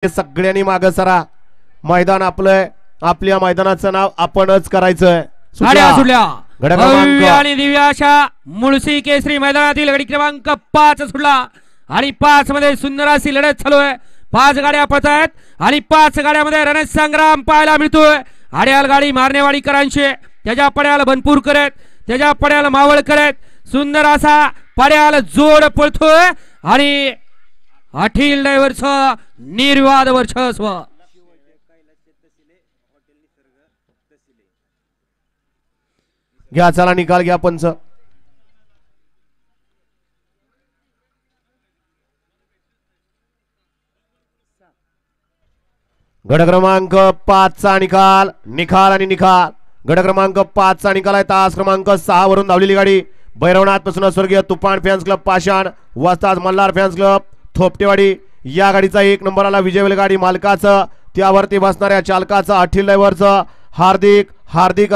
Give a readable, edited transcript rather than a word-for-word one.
सगळ्यांनी मागे सरा. मैदान आपलं, आपल्या मैदानाचं नाव आपणच करायचं. सुटल्या गड क्रमांक आणि दिव्या अशा मुळशी केसरी मैदानातील गडी क्रमांक 5 सुटला आणि 5 मध्ये सुंदर अशी लढत चालू आहे. 5 गाड्या पळतायत आणि 5 गाड्यामध्ये रणसंग्राम पाहायला मिळतोय. आड्याल गाडी मारणेवाडीकरांची, त्याच्या पड्याला बनपूर करत, त्याच्या पड्याला मावळ करत सुंदर असा पड्याला जोड पळतोय आणि अठील ड्रायव्हरचं निर्वाद वर्चस्व. घ्या, चला निकाल घ्या पंच. गड क्रमांक 5 चा निकाल, निकाल आणि निकाल. गड क्रमांक 5 चा निकाल आहे. तास क्रमांक 6 वरून धावलेली गाडी भैरवनाथ पासून स्वर्गीय तुफान फॅन्स क्लब पाषाण, वस्ताद मल्हार फॅन्स क्लब थोपटेवाडी. या गाडीचा 1 नंबरला विजय गाडी मालकाचं, त्यावरती बसणाऱ्या चालकाचं, अठील ड्रायव्हरचं हार्दिक हार्दिक